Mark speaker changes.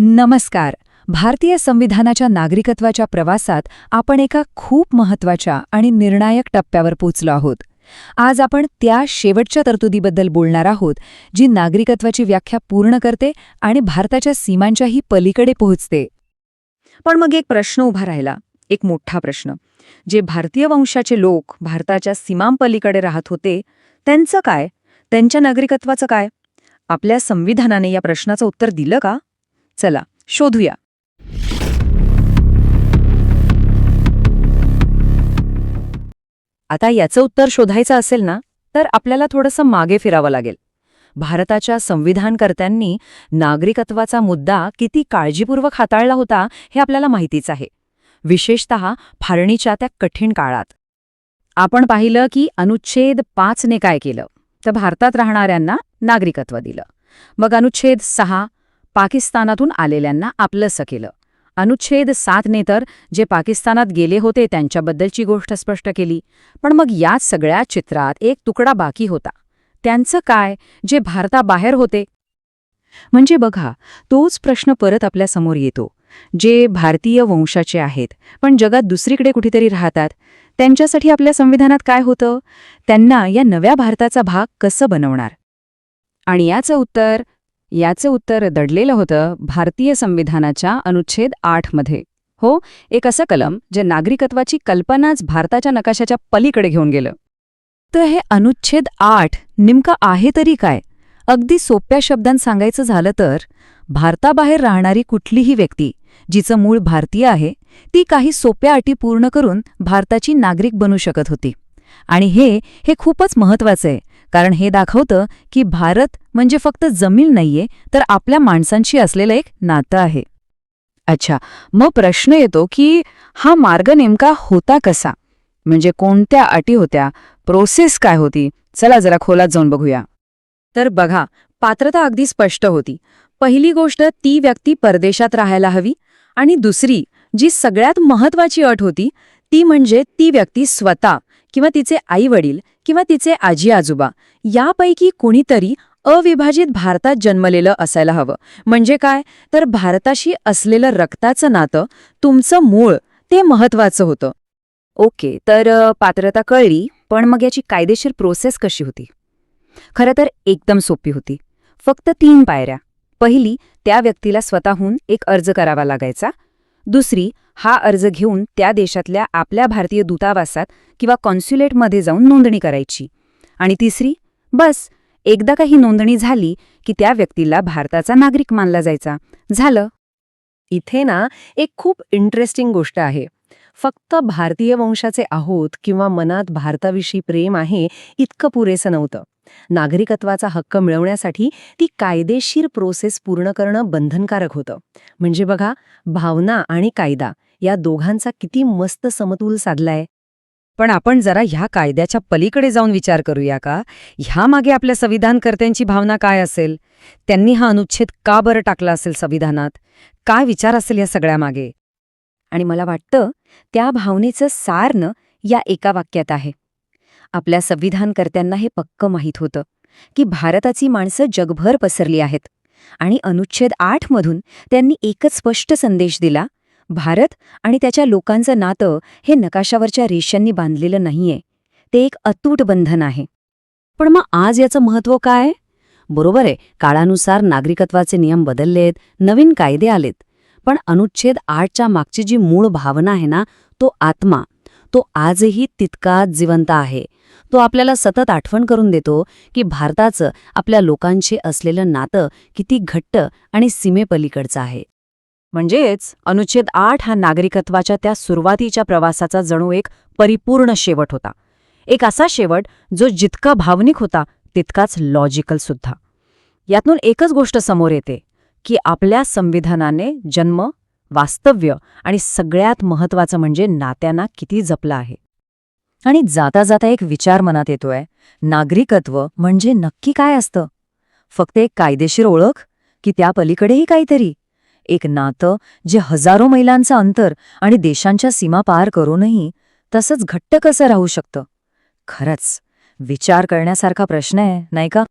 Speaker 1: नमस्कार. भारतीय संविधानाच्या नागरिकत्वाच्या प्रवासात आपण एका खूप महत्त्वाच्या आणि निर्णायक टप्प्यावर पोचलो आहोत. आज आपण त्या शेवटच्या तरतुदीबद्दल बोलणार आहोत, जी नागरिकत्वाची व्याख्या पूर्ण करते आणि भारताच्या सीमांच्याही पलीकडे पोहोचते.
Speaker 2: पण मग एक प्रश्न उभा राहिला, एक मोठा प्रश्न. जे भारतीय वंशाचे लोक भारताच्या सीमांपलीकडे राहत होते, त्यांचं काय? त्यांच्या नागरिकत्वाचं काय? आपल्या संविधानाने या प्रश्नाचं उत्तर दिलं का? चला शोधूया. आता याचं उत्तर शोधायचं असेल ना, तर आपल्याला थोडंसं मागे फिरावं लागेल. भारताच्या संविधानकर्त्यांनी नागरिकत्वाचा मुद्दा किती काळजीपूर्वक हाताळला होता हे आपल्याला माहितीच आहे, विशेषतः फाळणीच्या त्या कठीण काळात. आपण पाहिलं की अनुच्छेद 5 ने काय केलं, तर भारतात राहणाऱ्यांना नागरिकत्व दिलं. मग अनुच्छेद 6 पाकिस्तानातून आलेल्यांना आपलंसं केलं. अनुच्छेद 7 ने तर जे पाकिस्तानात गेले होते त्यांच्याबद्दलची गोष्ट स्पष्ट केली. पण मग या सगळ्या चित्रात एक तुकडा बाकी होता. त्यांचं काय, जे भारताबाहेर होते? म्हणजे बघा, तोच प्रश्न परत आपल्यासमोर येतो. जे भारतीय वंशाचे आहेत पण जगात दुसरीकडे कुठेतरी राहतात, त्यांच्यासाठी आपल्या संविधानात काय होतं? त्यांना या नव्या भारताचा भाग कसं बनवणार? आणि याचं उत्तर दडलेलं होतं भारतीय संविधानाच्या अनुच्छेद 8 मध्ये. हो, एक असं कलम जे नागरिकत्वाची कल्पनाच भारताच्या नकाशाच्या पलीकडे घेऊन गेलं. तर हे अनुच्छेद 8 नेमकं आहे तरी काय? अगदी सोप्या शब्दांत सांगायचं झालं तर, भारताबाहेर राहणारी कुठलीही व्यक्ती जिचं मूळ भारतीय आहे, ती काही सोप्या अटी पूर्ण करून भारताची नागरिक बनू शकत होती. आणि हे खूपच महत्त्वाचं आहे, कारण हे दाखवतं की भारत म्हणजे फक्त जमीन नाहीये, तर आपल्या माणसांशी असलेलं एक नातं आहे. अच्छा, मग प्रश्न येतो की हा मार्ग नेमका होता कसा? म्हणजे कोणत्या अटी होत्या, प्रोसेस काय होती? चला जरा खोलात जाऊन बघूया. तर बघा, पात्रता अगदी स्पष्ट होती. पहिली गोष्ट, ती व्यक्ती परदेशात राहायला हवी. आणि दुसरी, जी सगळ्यात महत्त्वाची अट होती, ती म्हणजे ती व्यक्ती स्वतः किंवा तिचे आई-वडील किंवा तिचे आजी-आजोबा यापैकी कुणीतरी अविभाजित भारतात जन्मलेलं असायला हवं. म्हणजे काय, तर भारताशी असलेलं रक्ताचं नातं, तुमचं मूळ, ते महत्त्वाचं होतं. ओके, तर पात्रता कळली, पण मग याची कायदेशीर प्रोसेस कशी होती? खरं तर एकदम सोपी होती. फक्त 3 पायऱ्या. पहिली, त्या व्यक्तीला स्वतःहून एक अर्ज करावा लागायचा. दुसरी, हा अर्ज घेऊन त्या देशातल्या आपल्या भारतीय दूतावासात किंवा कॉन्स्युलेटमध्ये जाऊन नोंदणी करायची. आणि तिसरी, बस, एकदा काही नोंदणी झाली की त्या व्यक्तीला भारताचा नागरिक मानला जायचा. झालं. इथे ना एक खूप इंटरेस्टिंग गोष्ट आहे. फक्त भारतीय वंशाचे आहोत किंवा मनात भारताविषयी प्रेम आहे इतकं पुरेसं नव्हतं. नागरिकत्वाचा हक्क मिळवण्यासाठी ती कायदेशीर प्रोसेस पूर्ण करणं बंधनकारक होतं. म्हणजे बघा, भावना आणि कायदा या दोघांचा किती मस्त समतोल साधलाय. पण आपण जरा ह्या कायद्याच्या पलीकडे जाऊन विचार करूया का? ह्यामागे आपल्या संविधानकर्त्यांची भावना काय असेल? त्यांनी हा अनुच्छेद का बरं टाकला असेल संविधानात? काय विचार असेल या सगळ्यामागे? आणि मला वाटतं त्या भावनेचं सारनं या एका वाक्यात आहे. आपल्या संविधानकर्त्यांना हे पक्क माहीत होतं की भारताची माणसं जगभर पसरली आहेत. आणि अनुच्छेद 8 मधून त्यांनी एकच स्पष्ट संदेश दिला: भारत आणि त्याच्या लोकांचं नातं हे नकाशावरच्या रेषांनी बांधलेलं नाहीये, ते एक अतूट बंधन आहे. पण मग आज याचं महत्त्व काय? बरोबर आहे, काळानुसार नागरिकत्वाचे नियम बदललेत, नवीन कायदे आलेत. पण अनुच्छेद 8च्या मागची जी मूळ भावना आहे ना, तो आत्मा, तो आजही तितकाच जिवंत आहे. तो आपल्याला सतत आठवण करून देतो की भारताचं आपल्या लोकांशी असलेलं नातं किती घट्ट आणि सीमेपलीकडचं आहे. म्हणजेच अनुच्छेद 8 हा नागरिकत्वाच्या त्या सुरुवातीच्या प्रवासाचा जणू एक परिपूर्ण शेवट होता. एक असा शेवट जो जितका भावनिक होता तितकाच लॉजिकल सुद्धा. यातून एकच गोष्ट समोर येते की आपल्या संविधानाने जन्म, वास्तव्य आणि सगळ्यात महत्त्वाचं म्हणजे नात्यांना किती जपलं आहे. आणि जाता जाता एक विचार मनात येतोय, नागरिकत्व म्हणजे नक्की काय असतं? फक्त एक कायदेशीर ओळख की त्या पलीकडेही काहीतरी? एक नातं जे हजारो मैलांचं अंतर आणि देशांच्या सीमा पार करूनही तसंच घट्ट कसं राहू शकतं? खरंच विचार करण्यासारखा प्रश्न आहे, नाही का?